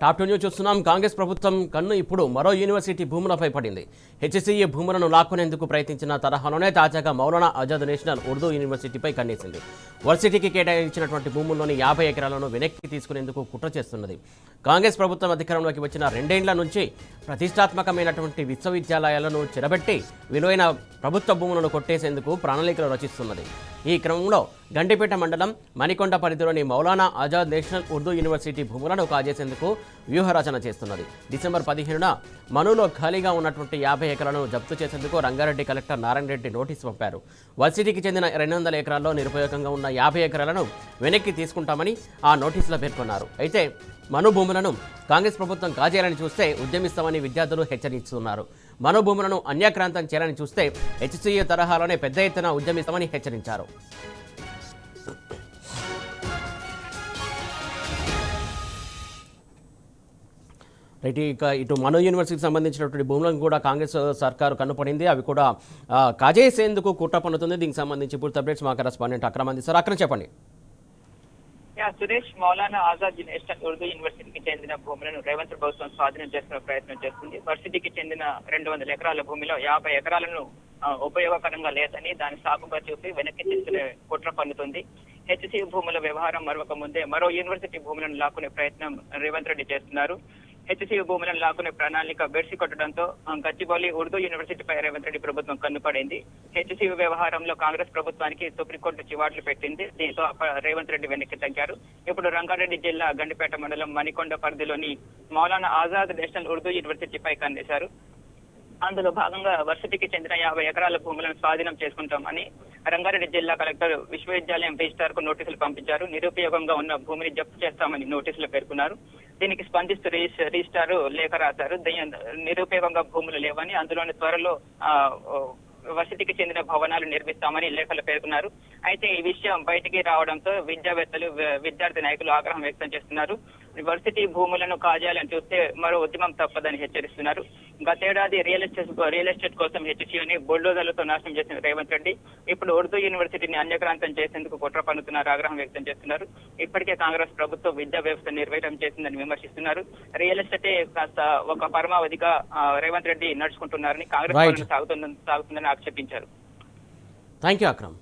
Top 2 news చూస్తున్నాం. కాంగ్రెస్ ప్రభుత్వం కన్ను ఇప్పుడు మరో యూనివర్సిటీ భూములపై పడింది. హెచ్సిఏ భూములను లాక్కునేందుకు ప్రయత్నించిన తరహాలోనే తాజాగా మౌలానా ఆజాద్ నేషనల్ ఉర్దూ యూనివర్సిటీపై కన్నేసింది. వర్సిటీకి కేటాయించినటువంటి భూముల్లోని 50 ఎకరాలను వెనక్కి తీసుకునేందుకు కుట్ర చేస్తున్నది. కాంగ్రెస్ ప్రభుత్వం అధికారంలోకి వచ్చిన 2 ఏళ్ల నుంచి ప్రతిష్టాత్మకమైనటువంటి విశ్వవిద్యాలయాలను చెరబెట్టి విలువైన ప్రభుత్వ భూములను కొట్టేసేందుకు ప్రణాళికలు రచిస్తున్నది. ఈ క్రమంలో గండిపేట మండలం మణికొండ పరిధిలోని మౌలానా ఆజాద్ నేషనల్ ఉర్దూ యూనివర్సిటీ భూములను కాజేసేందుకు వ్యూహరచన చేస్తున్నది. డిసెంబర్ 15న మనులో ఖాళీగా ఉన్నటువంటి 50 ఎకరాలను జప్తు చేసేందుకు రంగారెడ్డి కలెక్టర్ నారాయణ రెడ్డి నోటీసు పంపారు. వర్సిటీకి చెందిన 200 ఎకరాల్లో నిరుపయోగంగా ఉన్న 50 ఎకరాలను వెనక్కి తీసుకుంటామని ఆ నోటీసులో పేర్కొన్నారు. అయితే మను భూములను కాంగ్రెస్ ప్రభుత్వం కాజేయాలని చూస్తే ఉద్యమిస్తామని విద్యార్థులు హెచ్చరిస్తున్నారు. మను భూములను అన్యాక్రాంతం చేయాలని చూస్తే హెచ్సిఏ తరహాలోనే పెద్ద ఎత్తున ఉద్యమిస్తామని హెచ్చరించారు. ఇక ఇటు మను యూనివర్సిటీకి సంబంధించినటువంటి భూములను కూడా కాంగ్రెస్ సర్కారు కన్నుపడింది. అవి కూడా కాజేసేందుకు కుట్ర పన్నుతుంది. దీనికి సంబంధించి పూర్తి అప్డేట్స్ మా కరెస్పాండెంట్ అక్రమ్ అందిస్తారు. అక్రమ్ చెప్పండి. సురేష్, మౌలానా ఆజాద్ నేషనల్ ఉర్దూ యూనివర్సిటీకి చెందిన భూములను రేవంత్ ప్రభుత్వం స్వాధీనం చేసుకునే ప్రయత్నం చేస్తుంది. వర్సిటీకి చెందిన 200 ఎకరాల భూమిలో 50 ఎకరాలను ఉపయోగకరంగా లేదని దాన్ని సాకుగా చూపి వెనక్కి తీసుకునే కుట్ర పన్నుతుంది. హెచ్సి భూముల వ్యవహారం మరొక ముందే మరో యూనివర్సిటీ భూములను లాక్కునే ప్రయత్నం రేవంత్ రెడ్డి చేస్తున్నారు. హెచ్సి భూములను లాక్కునే ప్రణాళిక బెడిసి కొట్టడంతో గచ్చిబౌలి ఉర్దూ యూనివర్సిటీపై రేవంత్ రెడ్డి ప్రభుత్వం కన్నుపడింది. హెచ్సి వ్యవహారంలో కాంగ్రెస్ ప్రభుత్వానికి సుప్రీంకోర్టు చివాట్లు పెట్టింది. దీంతో రేవంత్ రెడ్డి వెనక్కి తగ్గారు. ఇప్పుడు రంగారెడ్డి జిల్లా గండిపేట మండలం మణికొండ పరిధిలోని మౌలానా ఆజాద్ నేషనల్ ఉర్దూ యూనివర్సిటీపై కన్నేశారు. అందులో భాగంగా వర్సిటీకి చెందిన 50 ఎకరాల భూములను స్వాధీనం చేసుకుంటామని రంగారెడ్డి జిల్లా కలెక్టర్ విశ్వవిద్యాలయం రిజిస్ట్రార్ కు నోటీసులు పంపించారు. నిరుపయోగంగా ఉన్న భూమిని జప్తు చేస్తామని నోటీసులు పేర్కొన్నారు. దీనికి స్పందిస్తూ రిజిస్ట్రార్ లేఖ రాశారు. నిరుపయోగంగా భూములు లేవని, అందులోని త్వరలో వర్సిటీకి చెందిన భవనాలు నిర్మిస్తామని లేఖలు పేర్కొన్నారు. అయితే ఈ విషయం బయటికి రావడంతో విద్యావేత్తలు, విద్యార్థి నాయకులు ఆగ్రహం వ్యక్తం చేస్తున్నారు. వర్సిటీ భూములను కాజేయాలని చూస్తే మరో ఉద్యమం తప్పదని హెచ్చరిస్తున్నారు. గతేడాది రియల్ ఎస్టేట్ కోసం హెచ్సిని బుల్డోజర్లతో నాశనం చేసిన రేవంత్ రెడ్డి ఇప్పుడు ఉర్దూ యూనివర్సిటీని అన్యక్రాంతం చేసేందుకు కుట్ర పన్నుతున్నారు, ఆగ్రహం వ్యక్తం చేస్తున్నారు. ఇప్పటికే కాంగ్రెస్ ప్రభుత్వం విద్యా వ్యవస్థ నిర్వీర్యం చేసిందని విమర్శిస్తున్నారు. రియల్ ఎస్టేటే కాస్త ఒక పరమావధిగా రేవంత్ రెడ్డి నడుచుకుంటున్నారని, కాంగ్రెస్ పాలన సాగుతుందని ఆక్షేపించారు. Thank you Akram.